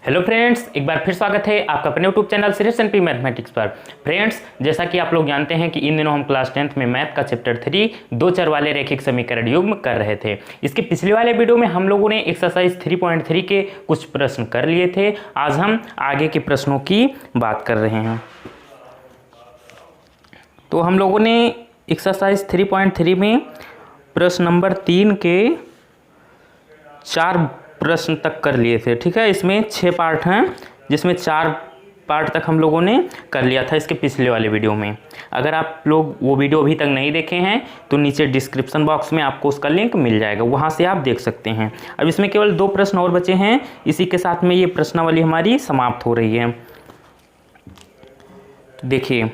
Hello friends, एक बार फिर स्वागत है आपका अपने YouTube channel serious NP mathematics पर। फ्रेंड्स, जैसा कि आप लोग जानते हैं कि इन दिनों हम क्लास 10th में मैथ का चैप्टर 3 दो चर वाले रैखिक समीकरण युग्म कर रहे थे। इसके पिछले वाले वीडियो में हम लोगों ने एक्सरसाइज 3.3 के कुछ प्रश्न कर लिए थे। आज हम आगे के प्रश्नों की बात कर रहे हैं। तो हम लोगों ने एक्सरसाइज 3.3 में प्रश्न नंबर 3 के 4 प्रश्न तक कर लिए थे। ठीक है, इसमें 6 पार्ट हैं जिसमें 4 पार्ट तक हम लोगों ने कर लिया था इसके पिछले वाले वीडियो में। अगर आप लोग वो वीडियो अभी तक नहीं देखे हैं तो नीचे डिस्क्रिप्शन बॉक्स में आपको उसका लिंक मिल जाएगा, वहाँ से आप देख सकते हैं। अब इसमें केवल 2 प्रश्न और बचे हैं, इसी के साथ में ये प्रश्नावली हमारी समाप्त हो रही है। तो देखिए,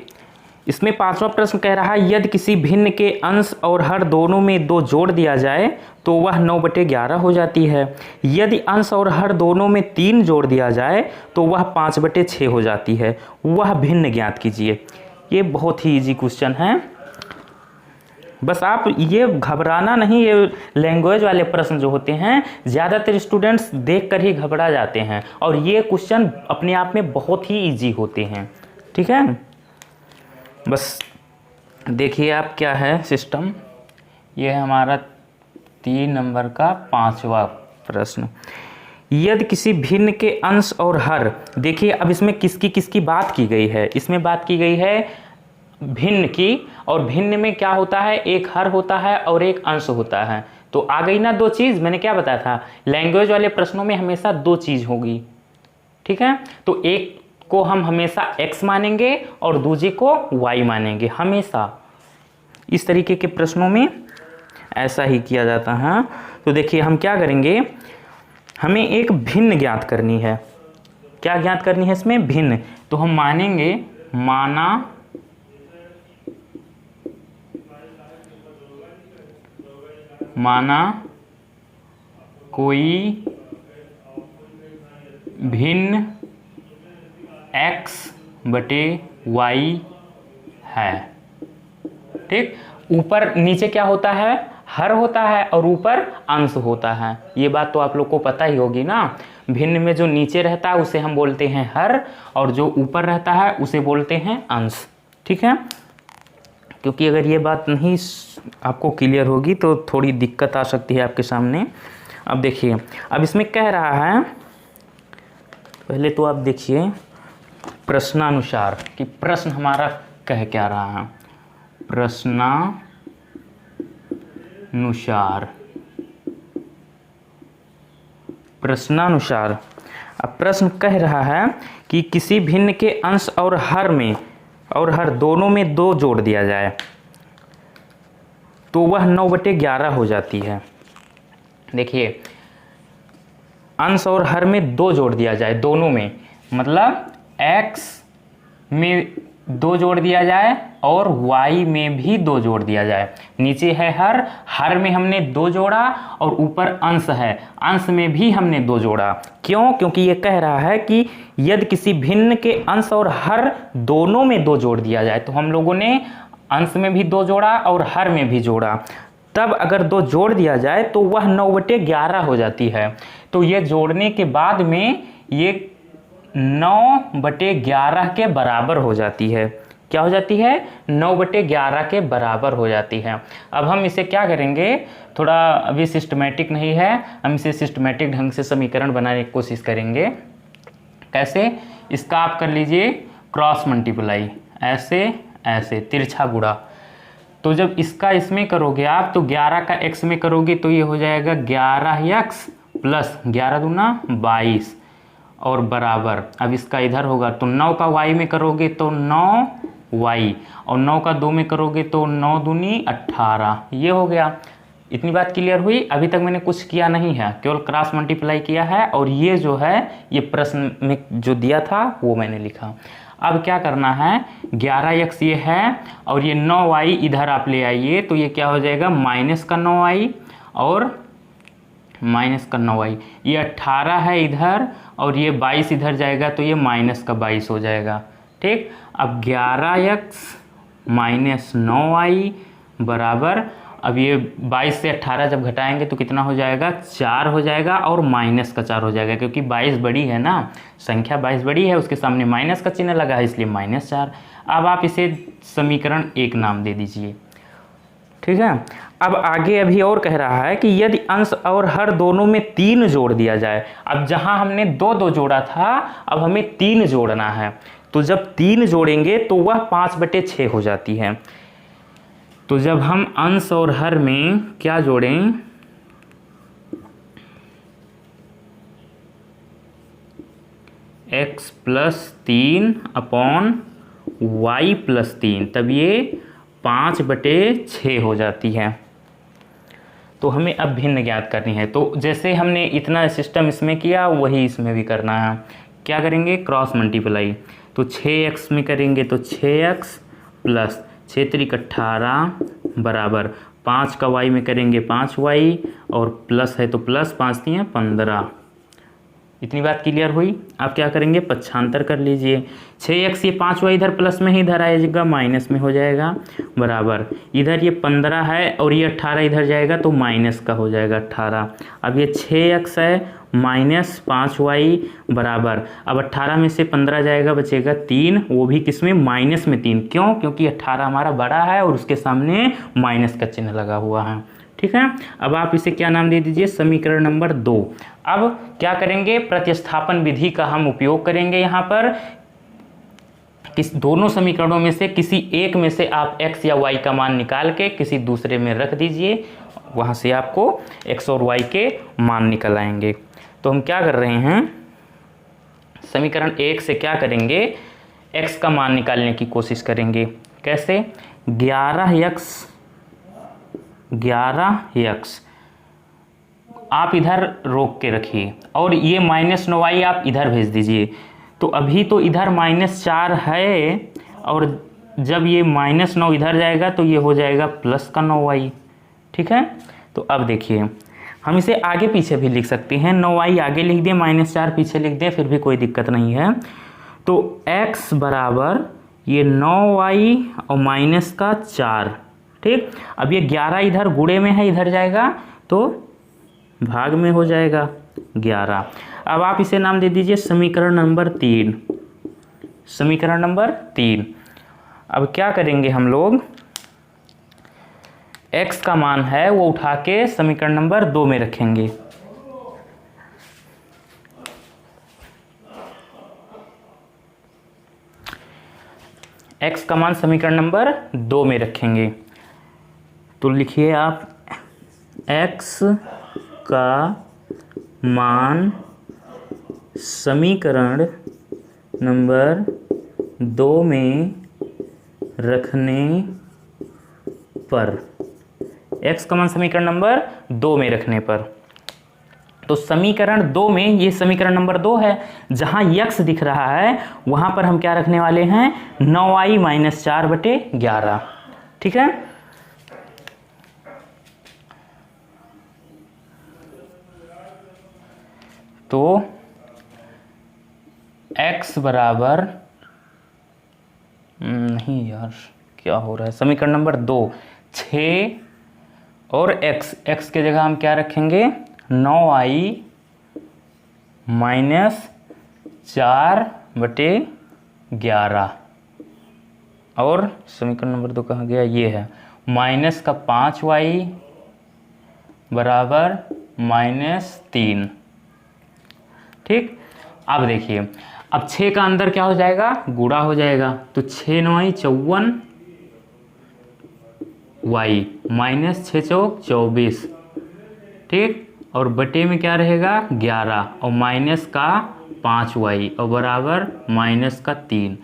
इसमें 5वां प्रश्न कह रहा है यदि किसी भिन्न के अंश और हर दोनों में 2 जोड़ दिया जाए तो वह 9/11 हो जाती है। यदि अंश और हर दोनों में 3 जोड़ दिया जाए तो वह 5/6 हो जाती है। वह भिन्न ज्ञात कीजिए। ये बहुत ही इजी क्वेश्चन है, बस आप ये घबराना नहीं। ये लैंग्वेज वाले प्रश्न जो होते हैं ज़्यादातर स्टूडेंट्स देख कर ही घबरा जाते हैं, और ये क्वेश्चन अपने आप में बहुत ही ईजी होते हैं। ठीक है, बस देखिए आप क्या है सिस्टम। ये है हमारा 3 नंबर का 5वां प्रश्न। यदि किसी भिन्न के अंश और हर, देखिए अब इसमें किसकी किसकी बात की गई है। इसमें बात की गई है भिन्न की, और भिन्न में क्या होता है, एक हर होता है और एक अंश होता है। तो आ गई ना 2 चीज़। मैंने क्या बताया था, लैंग्वेज वाले प्रश्नों में हमेशा 2 चीज़ होगी। ठीक है, तो एक को हम हमेशा x मानेंगे और दूसरे को y मानेंगे। हमेशा इस तरीके के प्रश्नों में ऐसा ही किया जाता है। तो देखिए हम क्या करेंगे, हमें एक भिन्न ज्ञात करनी है। क्या ज्ञात करनी है इसमें, भिन्न। तो हम मानेंगे माना कोई भिन्न x/y है। ठीक, ऊपर नीचे क्या होता है, हर होता है और ऊपर अंश होता है। ये बात तो आप लोग को पता ही होगी ना। भिन्न में जो नीचे रहता है उसे हम बोलते हैं हर, और जो ऊपर रहता है उसे बोलते हैं अंश। ठीक है, क्योंकि अगर ये बात नहीं आपको क्लियर होगी तो थोड़ी दिक्कत आ सकती है आपके सामने। अब देखिए, अब इसमें कह रहा है, पहले तो आप देखिए प्रश्नानुसार कि प्रश्न हमारा कह क्या रहा है। प्रश्नानुसार अब प्रश्न कह रहा है कि किसी भिन्न के अंश और हर दोनों में 2 जोड़ दिया जाए तो वह 9/11 हो जाती है। देखिए, अंश और हर में 2 जोड़ दिया जाए, दोनों में, मतलब x में 2 जोड़ दिया जाए और y में भी 2 जोड़ दिया जाए। नीचे है हर में हमने 2 जोड़ा, और ऊपर अंश है, अंश में भी हमने 2 जोड़ा। क्यों? क्योंकि ये कह रहा है कि यदि किसी भिन्न के अंश और हर दोनों में 2 जोड़ दिया जाए, तो हम लोगों ने अंश में भी 2 जोड़ा और हर में भी जोड़ा, तब अगर 2 जोड़ दिया जाए तो वह 9/11 हो जाती है। तो ये जोड़ने के बाद में ये 9/11 के बराबर हो जाती है। क्या हो जाती है, 9/11 के बराबर हो जाती है। अब हम इसे क्या करेंगे, थोड़ा अभी सिस्टमेटिक नहीं है, हम इसे सिस्टमेटिक ढंग से समीकरण बनाने की कोशिश करेंगे। कैसे, इसका आप कर लीजिए क्रॉस मल्टीप्लाई, ऐसे तिरछा गुणा। तो जब इसका इसमें करोगे आप, तो 11 का x में करोगे तो ये हो जाएगा 11x प्लस 11 दूना 22 और बराबर। अब इसका इधर होगा तो 9 का y में करोगे तो 9y, और 9 का 2 में करोगे तो 9 दूनी 18। ये हो गया। इतनी बात क्लियर हुई। अभी तक मैंने कुछ किया नहीं है, केवल क्रॉस मल्टीप्लाई किया है, और ये जो है ये प्रश्न में जो दिया था वो मैंने लिखा। अब क्या करना है, 11x ये है और ये 9y इधर आप ले आइए, तो ये क्या हो जाएगा, माइनस का 9y और माइनस का 9y। ये 18 है इधर और ये 22 इधर जाएगा तो ये माइनस का 22 हो जाएगा। ठीक, अब 11x माइनस 9y बराबर अब ये 22 से 18 जब घटाएंगे तो कितना हो जाएगा, 4 हो जाएगा और माइनस का 4 हो जाएगा, क्योंकि 22 बड़ी है ना, संख्या 22 बड़ी है, उसके सामने माइनस का चिन्ह लगा है इसलिए -4। अब आप इसे समीकरण 1 नाम दे दीजिए। ठीक है, अब आगे अभी और कह रहा है कि यदि अंश और हर दोनों में 3 जोड़ दिया जाए। अब जहां हमने 2 जोड़ा था, अब हमें 3 जोड़ना है। तो जब 3 जोड़ेंगे तो वह 5/6 हो जाती है। तो जब हम अंश और हर में क्या जोड़ें, x + 3 अपॉन y + 3, तब ये 5/6 हो जाती है। तो हमें अब भिन्न ज्ञात करनी है। तो जैसे हमने इतना सिस्टम इसमें किया वही इसमें भी करना है। क्या करेंगे, क्रॉस मल्टीप्लाई। तो 6x में करेंगे तो 6x + 6 × 18 बराबर 5 का y में करेंगे 5y और प्लस है तो प्लस 5 × 3 = 15। इतनी बात क्लियर हुई। आप क्या करेंगे, पक्षांतर कर लीजिए। 6x, ये 5y इधर प्लस में ही इधर आएगा, माइनस में हो जाएगा, बराबर इधर ये 15 है और ये 18 इधर जाएगा तो माइनस का हो जाएगा 18। अब ये 6x है -5y बराबर, अब 18 में से 15 जाएगा, बचेगा 3, वो भी किस में, माइनस में 3। क्यों, क्योंकि 18 हमारा बड़ा है और उसके सामने माइनस का चिन्ह लगा हुआ है। ठीक है, अब आप इसे क्या नाम दे दीजिए, समीकरण नंबर 2। अब क्या करेंगे, प्रतिस्थापन विधि का हम उपयोग करेंगे। यहाँ पर किस दोनों समीकरणों में से किसी एक में से आप x या y का मान निकाल के किसी दूसरे में रख दीजिए, वहाँ से आपको x और y के मान निकल आएंगे। तो हम क्या कर रहे हैं, समीकरण 1 से क्या करेंगे, x का मान निकालने की कोशिश करेंगे। कैसे, 11x आप इधर रोक के रखिए और ये -9y आप इधर भेज दीजिए। तो अभी तो इधर -4 है और जब ये -9 इधर जाएगा तो ये हो जाएगा प्लस का 9y। ठीक है, तो अब देखिए हम इसे आगे पीछे भी लिख सकते हैं, 9y आगे लिख दें, -4 पीछे लिख दें, फिर भी कोई दिक्कत नहीं है। तो x बराबर ये 9y और माइनस का 4। ठीक, अब ये 11 इधर गुणे में है, इधर जाएगा तो भाग में हो जाएगा 11। अब आप इसे नाम दे दीजिए समीकरण नंबर 3। समीकरण नंबर 3। अब क्या करेंगे हम लोग, x का मान है वो उठा के समीकरण नंबर 2 में रखेंगे। x का मान समीकरण नंबर 2 में रखेंगे। तो लिखिए आप x का मान समीकरण नंबर 2 में रखने पर, x का मान समीकरण नंबर 2 में रखने पर। तो समीकरण 2 में, ये समीकरण नंबर 2 है, जहां x दिख रहा है वहां पर हम क्या रखने वाले हैं, 9y - 4/11। ठीक है, तो x बराबर, नहीं यार क्या हो रहा है, समीकरण नंबर 2 6 और x के जगह हम क्या रखेंगे, 9y - 4/11 और समीकरण नंबर 2 कहाँ गया, ये है माइनस का 5y बराबर -3। ठीक, अब देखिए, अब 6 का अंदर क्या हो जाएगा, गुणा हो जाएगा, तो 6 × 9 = 54 y -6 × 4 = 24। ठीक, और बटे में क्या रहेगा, 11 और माइनस का 5y और बराबर -3।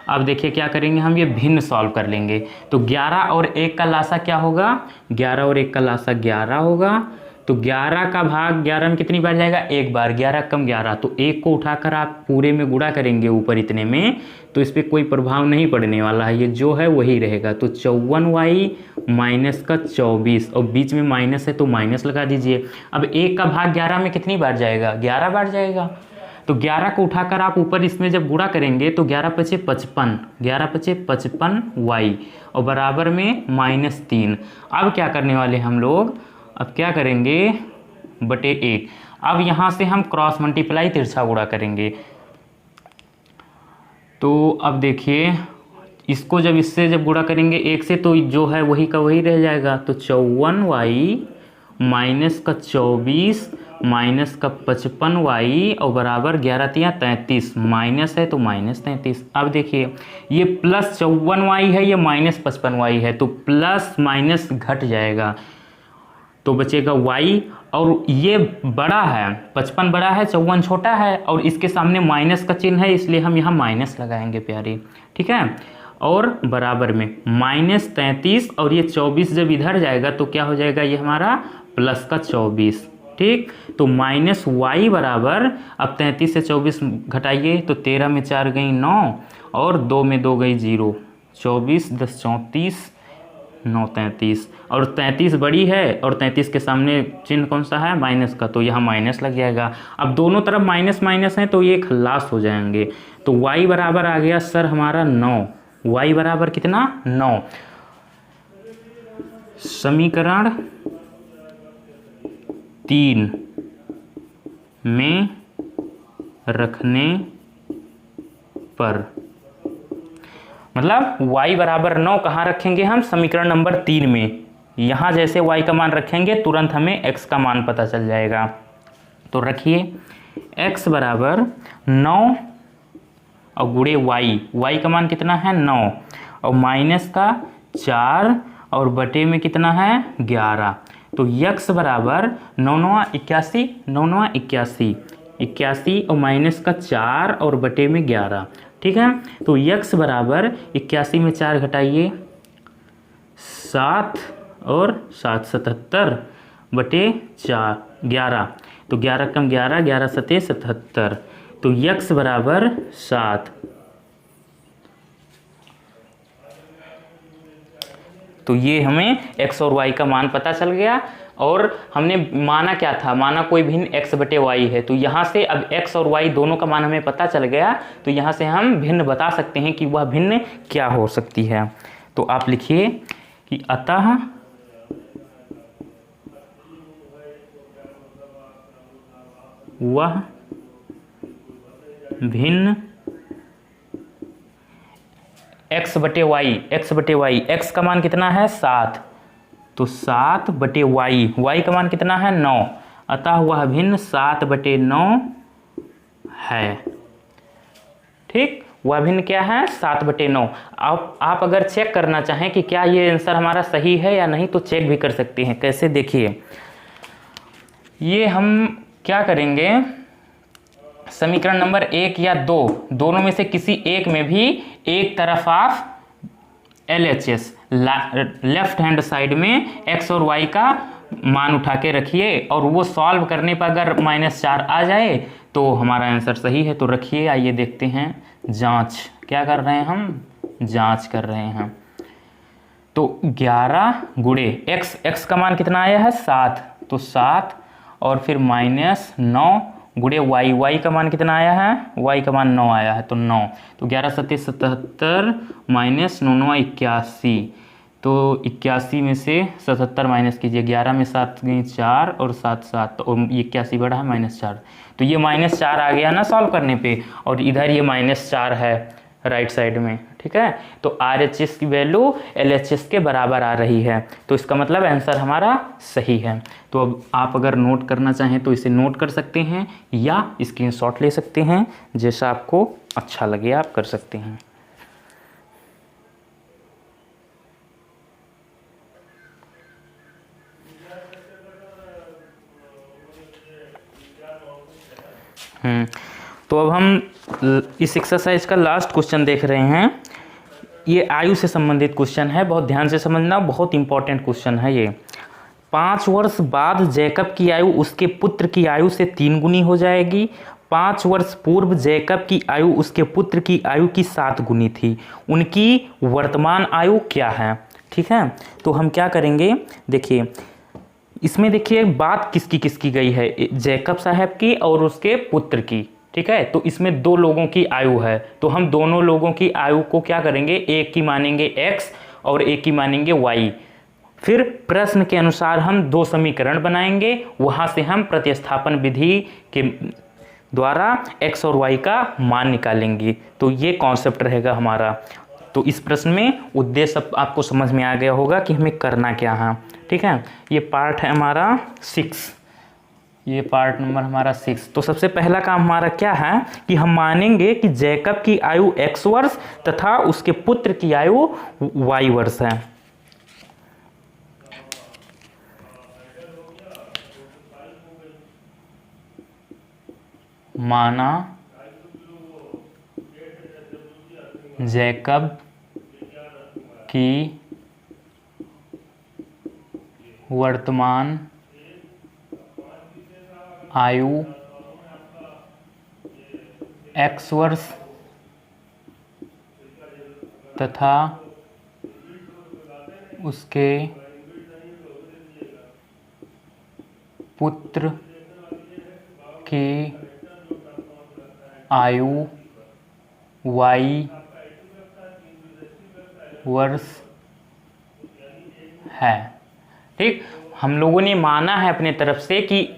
अब देखिए क्या करेंगे, हम ये भिन्न सॉल्व कर लेंगे। तो 11 और 1 का लासा क्या होगा, 11 और 1 का लासा 11 होगा। तो 11 का भाग 11 में कितनी बार जाएगा, एक बार, 11 कम 11, तो 1 को उठाकर आप पूरे में गुणा करेंगे ऊपर इतने में, तो इस पर कोई प्रभाव नहीं पड़ने वाला है, ये जो है वही रहेगा। तो 54y - 24 और बीच में माइनस है तो माइनस लगा दीजिए। अब 1 का भाग 11 में कितनी बार जाएगा, 11 बार जाएगा। तो 11 को उठाकर आप ऊपर इसमें जब गुणा करेंगे तो 11 पचे 55, 11 पचे 55y और बराबर में -3। अब क्या करने वाले हम लोग, अब क्या करेंगे बटे 1। अब यहाँ से हम क्रॉस मल्टीप्लाई तिरछा गुणा करेंगे। तो अब देखिए इसको जब इससे जब गुणा करेंगे 1 से तो जो है वही का वही रह जाएगा। तो 54y माइनस का 24 माइनस का 55y और बराबर 11 तिया 33, माइनस है तो -33। अब देखिए ये प्लस 54y है, ये माइनस 55y है, तो प्लस माइनस घट जाएगा तो बचेगा y। और ये बड़ा है, 55 बड़ा है, 54 छोटा है और इसके सामने माइनस का चिन्ह है, इसलिए हम यहाँ माइनस लगाएंगे प्यारे, ठीक है। और बराबर में -33 और ये 24 जब इधर जाएगा तो क्या हो जाएगा, ये हमारा प्लस का 24, ठीक। तो -y बराबर, अब 33 से 24 घटाइए तो 13 में 4 गई 9 और 2 में 2 गई 0, 24 10 34 9 33 और 33 बड़ी है और 33 के सामने चिन्ह कौन सा है, माइनस का, तो यहाँ माइनस लग जाएगा। अब दोनों तरफ माइनस माइनस हैं तो ये खल्लास हो जाएंगे। तो y बराबर आ गया सर हमारा 9, y बराबर कितना 9। समीकरण 3 में रखने पर, मतलब y बराबर 9 कहाँ रखेंगे हम, समीकरण नंबर 3 में। यहाँ जैसे y का मान रखेंगे तुरंत हमें x का मान पता चल जाएगा। तो रखिए x बराबर 9 और गुणे y का मान कितना है 9 और माइनस का 4 और बटे में कितना है 11। तो x बराबर 9 9 81, 9 9 81, 81 और माइनस का 4 और बटे में 11, ठीक है। तो x बराबर 81 में 4 घटाइए 7 और 7 77 बटे 4 11, तो 11 कम 11, 11 सते 77, तो x बराबर 7। तो ये हमें x और y का मान पता चल गया। और हमने माना क्या था, माना कोई भिन्न x बटे y है। तो यहाँ से अब x और y दोनों का मान हमें पता चल गया, तो यहाँ से हम भिन्न बता सकते हैं कि वह भिन्न क्या हो सकती है। तो आप लिखिए कि अतः वह भिन्न x बटे y, x का मान कितना है 7, तो 7 बटे y का मान कितना है 9, अतः वह भिन्न 7 बटे 9 है, ठीक। वह भिन्न क्या है 7 बटे 9। आप अगर चेक करना चाहें कि क्या ये आंसर हमारा सही है या नहीं तो चेक भी कर सकते हैं। कैसे, देखिए ये हम क्या करेंगे, समीकरण नंबर 1 या 2 दोनों में से किसी एक में भी एक तरफ आप LHS लेफ्ट हैंड साइड में x और y का मान उठा के रखिए और वो सॉल्व करने पर अगर -4 आ जाए तो हमारा आंसर सही है। तो रखिए, आइए देखते हैं जांच, क्या कर रहे हैं हम, जांच कर रहे हैं। तो 11 गुणे x का मान कितना आया है 7, तो 7 और फिर -9 गुणे y का मान कितना आया है, y का मान 9 आया है, तो 9, तो 11 सत्ते 77 माइनस 9 9 81, तो 81 में से 77 माइनस कीजिए, 11 में 7 गई 4 और 7 7, और 81 बढ़ा है -4, तो ये -4 आ गया ना सॉल्व करने पे, और इधर ये -4 है राइट साइड में, ठीक है। तो RHS की वैल्यू LHS के बराबर आ रही है, तो इसका मतलब आंसर हमारा सही है। तो अब आप अगर नोट करना चाहें तो इसे नोट कर सकते हैं या स्क्रीनशॉट ले सकते हैं, जैसा आपको अच्छा लगे आप कर सकते हैं। तो अब हम इस एक्सरसाइज का लास्ट क्वेश्चन देख रहे हैं। ये आयु से संबंधित क्वेश्चन है, बहुत ध्यान से समझना, बहुत इंपॉर्टेंट क्वेश्चन है ये। 5 वर्ष बाद जैकब की आयु उसके पुत्र की आयु से 3 गुनी हो जाएगी। 5 वर्ष पूर्व जैकब की आयु उसके पुत्र की आयु की 7 गुनी थी। उनकी वर्तमान आयु क्या है, ठीक है। तो हम क्या करेंगे, देखिए इसमें देखिए बात किसकी किसकी गई है, जैकब साहब की और उसके पुत्र की, ठीक है। तो इसमें 2 लोगों की आयु है, तो हम दोनों लोगों की आयु को क्या करेंगे, एक की मानेंगे x और एक की मानेंगे y। फिर प्रश्न के अनुसार हम 2 समीकरण बनाएंगे, वहां से हम प्रतिस्थापन विधि के द्वारा x और y का मान निकालेंगे। तो ये कॉन्सेप्ट रहेगा हमारा। तो इस प्रश्न में उद्देश्य आपको समझ में आ गया होगा कि हमें करना क्या है, ठीक है। ये पार्ट है हमारा 6, ये पार्ट नंबर हमारा 6। तो सबसे पहला काम हमारा क्या है कि हम मानेंगे कि जैकब की आयु x वर्ष तथा उसके पुत्र की आयु y वर्ष है। माना जैकब की वर्तमान आयु x वर्ष तथा उसके पुत्र की आयु y वर्ष है। ठीक, हम लोगों ने माना है अपने तरफ से कि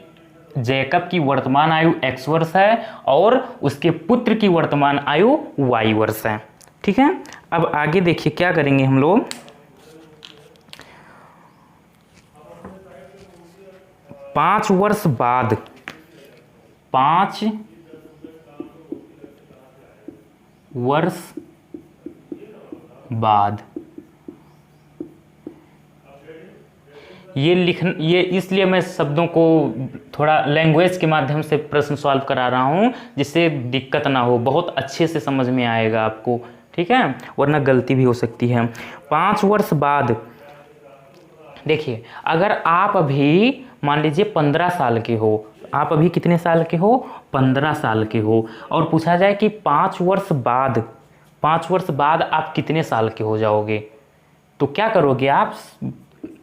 जैकब की वर्तमान आयु x वर्ष है और उसके पुत्र की वर्तमान आयु y वर्ष है। ठीक है, अब आगे देखिए क्या करेंगे हम लोग। पाँच वर्ष बाद ये इसलिए मैं शब्दों को थोड़ा लैंग्वेज के माध्यम से प्रश्न सॉल्व करा रहा हूं जिससे दिक्कत ना हो, बहुत अच्छे से समझ में आएगा आपको। ठीक है, वरना गलती भी हो सकती है। 5 वर्ष बाद देखिए, अगर आप अभी मान लीजिए 15 साल के हो, आप अभी कितने साल के हो, 15 साल के हो, और पूछा जाए कि 5 वर्ष बाद आप कितने साल के हो जाओगे, तो क्या करोगे आप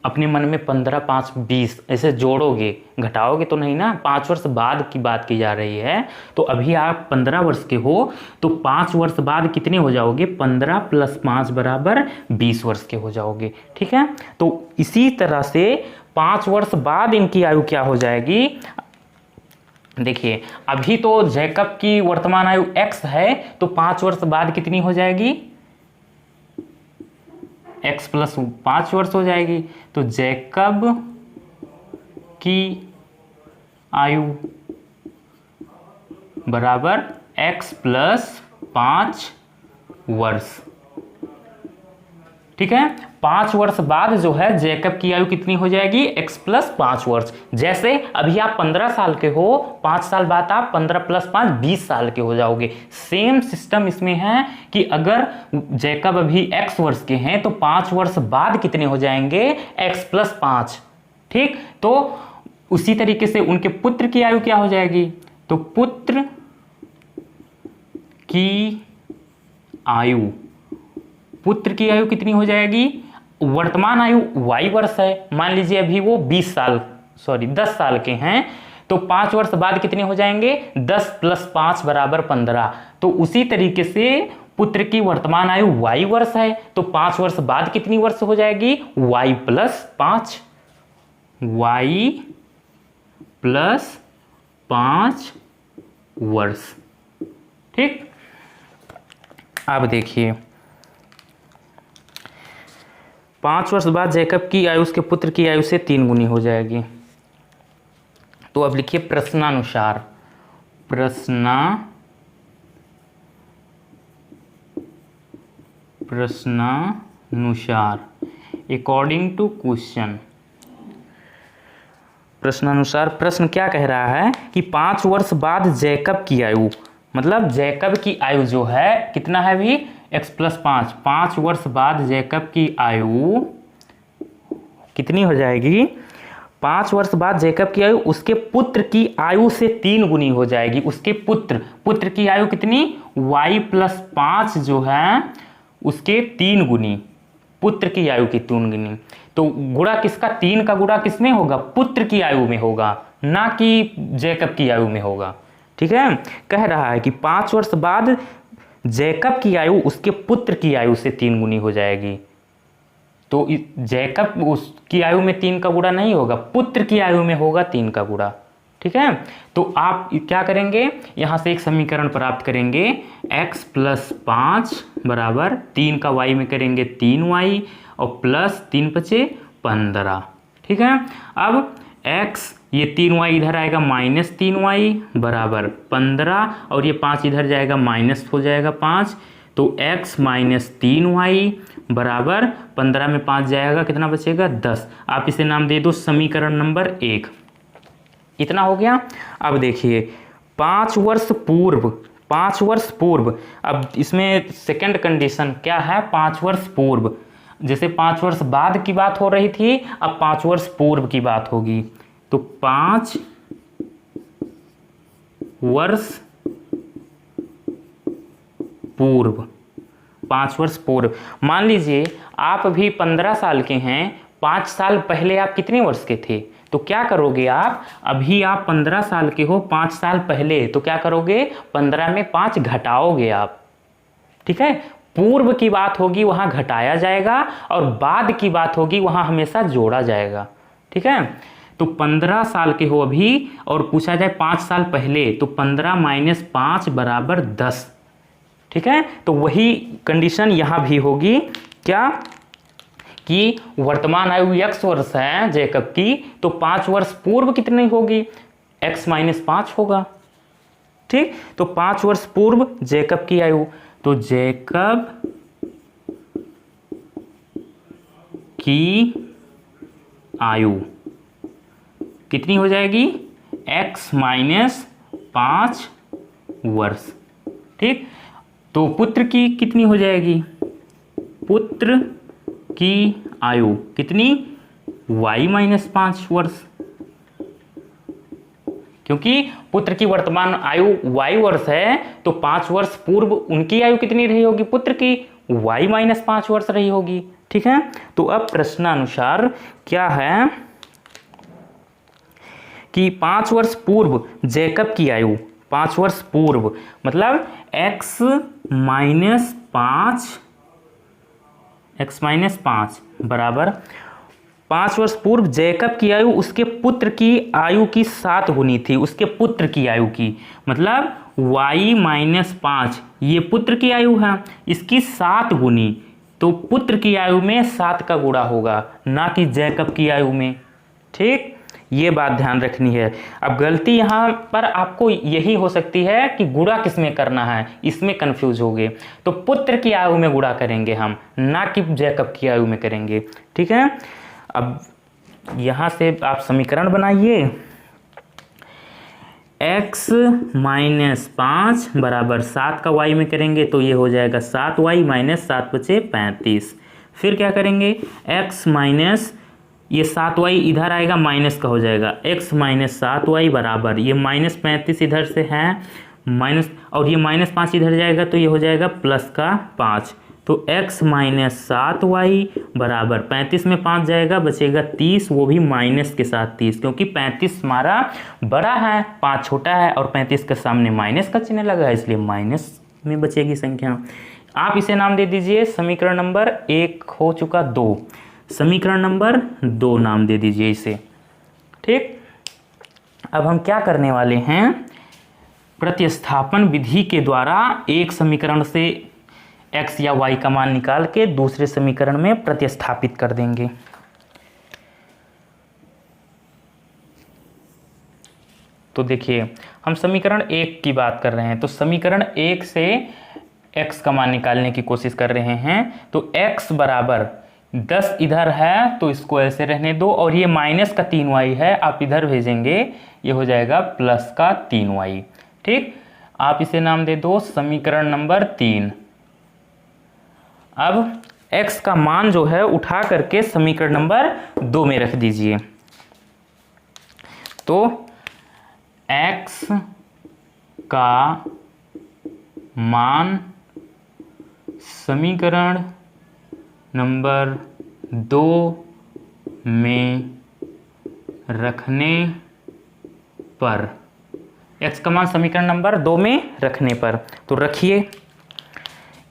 अपने मन में 15, 5, 20 ऐसे जोड़ोगे, घटाओगे तो नहीं ना। 5 वर्ष बाद की बात की जा रही है, तो अभी आप 15 वर्ष के हो तो 5 वर्ष बाद कितने हो जाओगे, 15 + 5 = 20 वर्ष के हो जाओगे। ठीक है, तो इसी तरह से 5 वर्ष बाद इनकी आयु क्या हो जाएगी। देखिए, अभी तो जैकब की वर्तमान आयु x है, तो 5 वर्ष बाद कितनी हो जाएगी, x + 5 वर्ष हो जाएगी। तो जैकब की आयु बराबर x + 5 वर्ष। ठीक है, 5 वर्ष बाद जो है जैकब की आयु कितनी हो जाएगी, x + 5 वर्ष। जैसे अभी आप 15 साल के हो, 5 साल बाद आप 15 + 5 20 साल के हो जाओगे। सेम सिस्टम इसमें है कि अगर जैकब अभी x वर्ष के हैं तो 5 वर्ष बाद कितने हो जाएंगे, x + 5। ठीक, तो उसी तरीके से उनके पुत्र की आयु क्या हो जाएगी, तो पुत्र की आयु कितनी हो जाएगी, वर्तमान आयु y वर्ष है, मान लीजिए अभी वो 10 साल के हैं, तो 5 वर्ष बाद कितने हो जाएंगे, 10 + 5 = 15। तो उसी तरीके से पुत्र की वर्तमान आयु y वर्ष है, तो 5 वर्ष बाद कितनी वर्ष हो जाएगी, y + 5 वर्ष। ठीक, अब देखिए 5 वर्ष बाद जैकब की आयु उसके पुत्र की आयु से 3 गुनी हो जाएगी। तो अब लिखिए प्रश्नानुसार अकॉर्डिंग टू क्वेश्चन। प्रश्नानुसार प्रश्न क्या कह रहा है कि 5 वर्ष बाद जैकब की आयु, मतलब जैकब की आयु जो है कितना है अभी, x + 5। 5 वर्ष बाद जैकब की आयु कितनी हो जाएगी, 5 वर्ष बाद जैकब की आयु उसके पुत्र की आयु से 3 गुनी हो जाएगी। उसके पुत्र की आयु कितनी, y + 5 जो है उसके 3 गुनी, पुत्र की आयु की 3 गुनी। तो गुणा किसका, 3 का गुणा किसमें होगा, पुत्र की आयु में होगा, ना कि जैकब की आयु में होगा। ठीक है। कह रहा है कि 5 वर्ष बाद जैकब की आयु उसके पुत्र की आयु से 3 गुनी हो जाएगी। तो जैकब उसकी आयु में 3 का गुणा नहीं होगा, पुत्र की आयु में होगा 3 का गुणा। ठीक है। तो आप क्या करेंगे, यहां से एक समीकरण प्राप्त करेंगे, x + 5 बराबर 3 का y में करेंगे 3y और प्लस 3 × 5 = 15। ठीक है। अब x ये 3y इधर आएगा -3y बराबर 15 और ये 5 इधर जाएगा माइनस हो जाएगा 5। तो x - 3y बराबर 15 में 5 जाएगा, कितना बचेगा 10। आप इसे नाम दे दो समीकरण नंबर 1। इतना हो गया। अब देखिए 5 वर्ष पूर्व, अब इसमें सेकंड कंडीशन क्या है, 5 वर्ष पूर्व। जैसे 5 वर्ष बाद की बात हो रही थी, अब 5 वर्ष पूर्व की बात होगी। तो 5 वर्ष पूर्व, 5 वर्ष पूर्व। मान लीजिए आप भी 15 साल के हैं, 5 साल पहले आप कितने वर्ष के थे? तो क्या करोगे आप, अभी आप 15 साल के हो, 5 साल पहले, तो क्या करोगे, 15 में 5 घटाओगे आप। ठीक है। पूर्व की बात होगी वहां घटाया जाएगा और बाद की बात होगी वहां हमेशा जोड़ा जाएगा। ठीक है। तो 15 साल के हो अभी और पूछा जाए 5 साल पहले, तो 15 - 5 बराबर 10। ठीक है। तो वही कंडीशन यहां भी होगी, क्या कि वर्तमान आयु x वर्ष है जैकब की, तो 5 वर्ष पूर्व कितनी होगी, x - 5 होगा। ठीक। तो 5 वर्ष पूर्व जैकब की आयु, तो जैकब की आयु कितनी हो जाएगी, x - 5 वर्ष। ठीक। तो पुत्र की कितनी हो जाएगी, पुत्र की आयु कितनी, y - 5 वर्ष, क्योंकि पुत्र की वर्तमान आयु y वर्ष है, तो 5 वर्ष पूर्व उनकी आयु कितनी रही होगी, पुत्र की y - 5 वर्ष रही होगी। ठीक है। तो अब प्रश्नानुसार क्या है कि 5 वर्ष पूर्व जैकब की आयु, 5 वर्ष पूर्व मतलब x - 5 बराबर 5 वर्ष पूर्व जैकब की आयु उसके पुत्र की आयु की 7 गुनी थी, उसके पुत्र की आयु की, मतलब y - 5 ये पुत्र की आयु है, इसकी 7 गुनी, तो पुत्र की आयु में 7 का गुणा होगा, ना कि जैकब की आयु में। ठीक। ये बात ध्यान रखनी है। अब गलती यहाँ पर आपको यही हो सकती है कि गुणा किस में करना है, इसमें कंफ्यूज हो गए। तो पुत्र की आयु में गुणा करेंगे हम, ना कि जैकब की आयु में करेंगे। ठीक है। अब यहाँ से आप समीकरण बनाइए, x - 5 बराबर 7 का y में करेंगे तो ये हो जाएगा 7y - 7 × 5 = 35। फिर क्या करेंगे, x माइनस ये 7y इधर आएगा माइनस का हो जाएगा, x - 7y बराबर ये -35 इधर से है माइनस, और ये -5 इधर जाएगा तो ये हो जाएगा प्लस का 5। तो x - 7y बराबर 35 में 5 जाएगा, बचेगा 30, वो भी माइनस के साथ 30, क्योंकि 35 हमारा बड़ा है, 5 छोटा है और 35 के सामने माइनस का चिन्ह लगा है, इसलिए माइनस में बचेगी संख्या। आप इसे नाम दे दीजिए समीकरण नंबर 1 हो चुका 2, समीकरण नंबर 2 नाम दे दीजिए इसे। ठीक। अब हम क्या करने वाले हैं, प्रतिस्थापन विधि के द्वारा एक समीकरण से x या y का मान निकाल के दूसरे समीकरण में प्रतिस्थापित कर देंगे। तो देखिए हम समीकरण 1 की बात कर रहे हैं, तो समीकरण 1 से x का मान निकालने की कोशिश कर रहे हैं। तो x बराबर 10 इधर है तो इसको ऐसे रहने दो, और ये माइनस का 3y है, आप इधर भेजेंगे ये हो जाएगा प्लस का 3y। ठीक। आप इसे नाम दे दो समीकरण नंबर 3। अब x का मान जो है उठा करके समीकरण नंबर 2 में रख दीजिए। तो x का मान समीकरण नंबर 2 में रखने पर x का मान समीकरण नंबर 2 में रखने पर। तो रखिए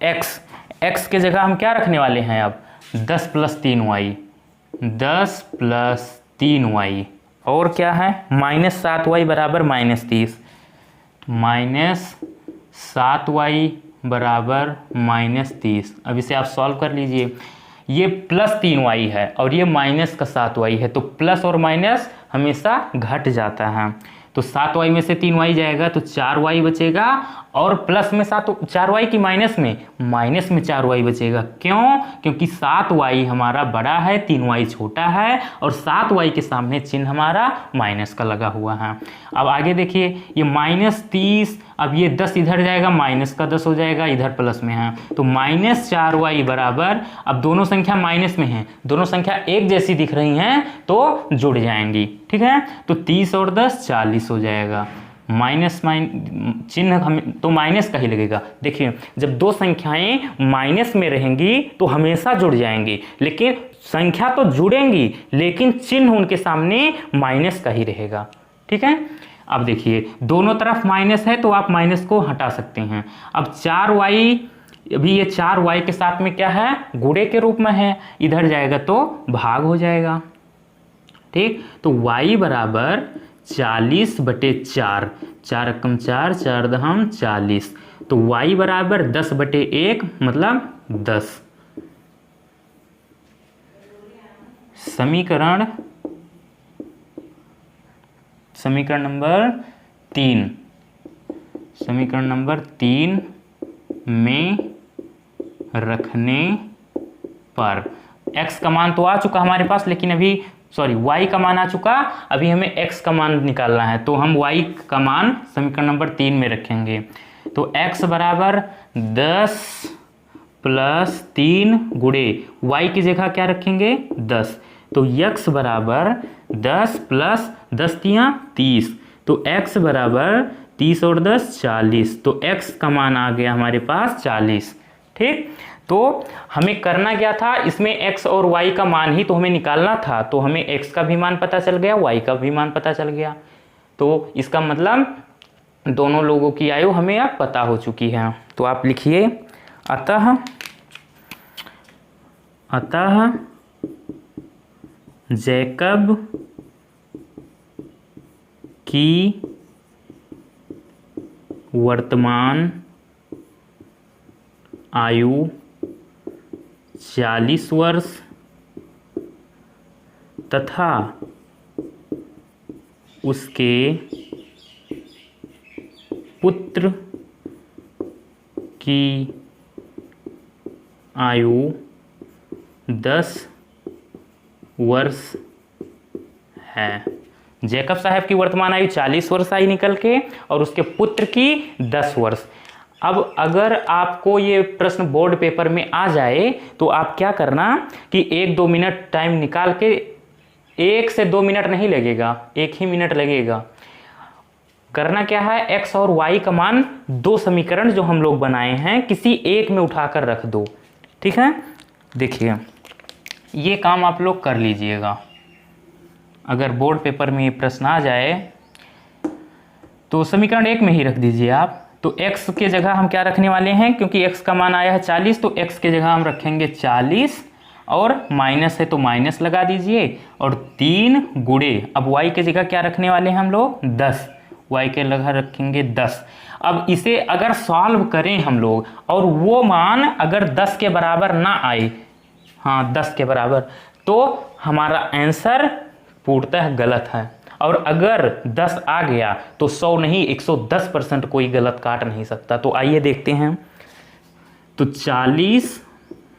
x के जगह हम क्या रखने वाले हैं अब 10 + 3y, 10 + 3y और क्या है -7y बराबर -30, -7y बराबर -30। अब इसे आप सॉल्व कर लीजिए। ये +3y है और ये -7y है, तो प्लस और माइनस हमेशा घट जाता है। तो 7y में से 3y जाएगा तो 4y बचेगा और प्लस में 4y की माइनस में 4y बचेगा। क्यों? क्योंकि 7y हमारा बड़ा है, 3y छोटा है और 7y के सामने चिन्ह हमारा माइनस का लगा हुआ है। अब आगे देखिए, ये -30, अब ये 10 इधर जाएगा, माइनस का 10 हो जाएगा, इधर प्लस में है, तो -4y बराबर, अब दोनों संख्या माइनस में है, दोनों संख्या एक जैसी दिख रही हैं तो जुड़ जाएंगी, ठीक है। तो 30 और 10 40 हो जाएगा। चिन्ह हम तो माइनस का ही लगेगा। देखिए जब दो संख्याएं माइनस में रहेंगी तो हमेशा जुड़ जाएंगी, लेकिन संख्या तो जुड़ेंगी लेकिन चिन्ह उनके सामने माइनस का ही रहेगा, ठीक है। अब देखिए दोनों तरफ माइनस है तो आप माइनस को हटा सकते हैं। अब 4y, अभी ये 4y के साथ में क्या है गुणे के रूप में है, इधर जाएगा तो भाग हो जाएगा, ठीक। तो y बराबर 40/4, 4 × 4, 4 दहम 40, तो y बराबर 10/1 मतलब 10। समीकरण नंबर 3, समीकरण नंबर 3 में रखने पर x का मान तो आ चुका हमारे पास, लेकिन अभी y का मान आ चुका, अभी हमें x का मान निकालना है, तो हम y का मान समीकरण नंबर 3 में रखेंगे। तो x बराबर 10 + 3 गुणे y की जगह क्या रखेंगे 10, तो x बराबर 10 + 10 × 30, तो x बराबर 30 और 10 40, तो x का मान आ गया हमारे पास 40, ठीक। तो हमें करना क्या था, इसमें x और y का मान ही तो हमें निकालना था, तो हमें x का भी मान पता चल गया, y का भी मान पता चल गया, तो इसका मतलब दोनों लोगों की आयु हमें अब पता हो चुकी है। तो आप लिखिए अतः जैकब की वर्तमान आयु 40 वर्ष तथा उसके पुत्र की आयु 10 वर्ष है। जैकब साहब की वर्तमान आयु 40 वर्ष आई निकल के और उसके पुत्र की 10 वर्ष। अब अगर आपको ये प्रश्न बोर्ड पेपर में आ जाए तो आप क्या करना कि 1-2 मिनट टाइम निकाल के, 1 से 2 मिनट नहीं लगेगा, 1 ही मिनट लगेगा। करना क्या है, x और y का मान, दो समीकरण जो हम लोग बनाए हैं किसी एक में उठाकर रख दो, ठीक है। देखिए ये काम आप लोग कर लीजिएगा। अगर बोर्ड पेपर में ये प्रश्न आ जाए तो समीकरण 1 में ही रख दीजिए आप। तो x के जगह हम क्या रखने वाले हैं, क्योंकि x का मान आया है 40, तो x के जगह हम रखेंगे 40 और माइनस है तो माइनस लगा दीजिए और 3 गुणे, अब y के जगह क्या रखने वाले हैं हम लोग 10, y के जगह रखेंगे 10। अब इसे अगर सॉल्व करें हम लोग और वो मान अगर 10 के बराबर ना आए, हाँ 10 के बराबर, तो हमारा आंसर पूर्णतः गलत है। और अगर 10 आ गया तो 100 नहीं 110% कोई गलत काट नहीं सकता। तो आइए देखते हैं। तो 40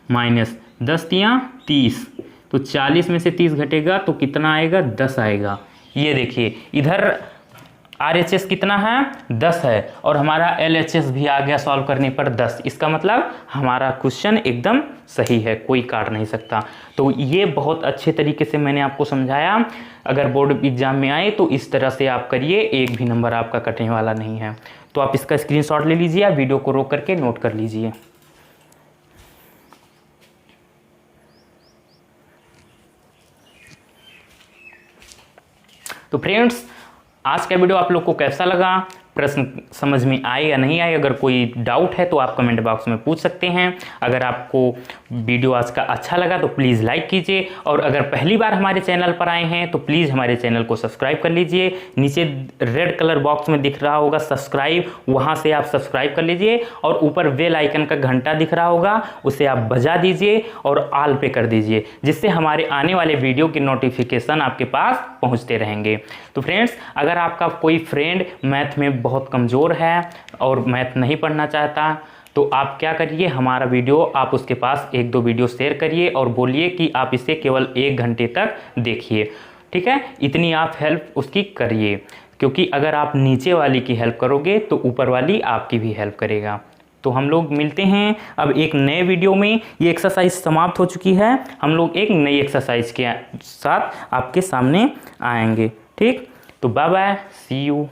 माइनस 10 × 30, तो 40 में से 30 घटेगा तो कितना आएगा 10 आएगा। ये देखिए इधर RHS कितना है 10 है और हमारा LHS भी आ गया सॉल्व करने पर 10। इसका मतलब हमारा क्वेश्चन एकदम सही है, कोई काट नहीं सकता। तो ये बहुत अच्छे तरीके से मैंने आपको समझाया। अगर बोर्ड एग्जाम में आए तो इस तरह से आप करिए, एक भी नंबर आपका कटने वाला नहीं है। तो आप इसका स्क्रीनशॉट ले लीजिए, वीडियो को रोक करके नोट कर लीजिए। तो फ्रेंड्स आज का वीडियो आप लोग को कैसा लगा, प्रश्न समझ में आए या नहीं आए, अगर कोई डाउट है तो आप कमेंट बॉक्स में पूछ सकते हैं। अगर आपको वीडियो आज का अच्छा लगा तो प्लीज़ लाइक कीजिए, और अगर पहली बार हमारे चैनल पर आए हैं तो प्लीज़ हमारे चैनल को सब्सक्राइब कर लीजिए। नीचे रेड कलर बॉक्स में दिख रहा होगा सब्सक्राइब, वहाँ से आप सब्सक्राइब कर लीजिए, और ऊपर बेल आइकन का घंटा दिख रहा होगा उसे आप बजा दीजिए और ऑल पे कर दीजिए, जिससे हमारे आने वाले वीडियो की नोटिफिकेशन आपके पास पहुँचते रहेंगे। तो फ्रेंड्स, अगर आपका कोई फ्रेंड मैथ में बहुत कमज़ोर है और मैथ नहीं पढ़ना चाहता तो आप क्या करिए, हमारा वीडियो आप उसके पास 1-2 वीडियो शेयर करिए और बोलिए कि आप इसे केवल 1 घंटे तक देखिए। ठीक है, इतनी आप हेल्प उसकी करिए, क्योंकि अगर आप नीचे वाली की हेल्प करोगे तो ऊपर वाली आपकी भी हेल्प करेगा। तो हम लोग मिलते हैं अब एक नए वीडियो में। ये एक्सरसाइज समाप्त हो चुकी है, हम लोग एक नई एक्सरसाइज के साथ आपके सामने आएंगे। ठीक, तो बाय बाय, सी यू।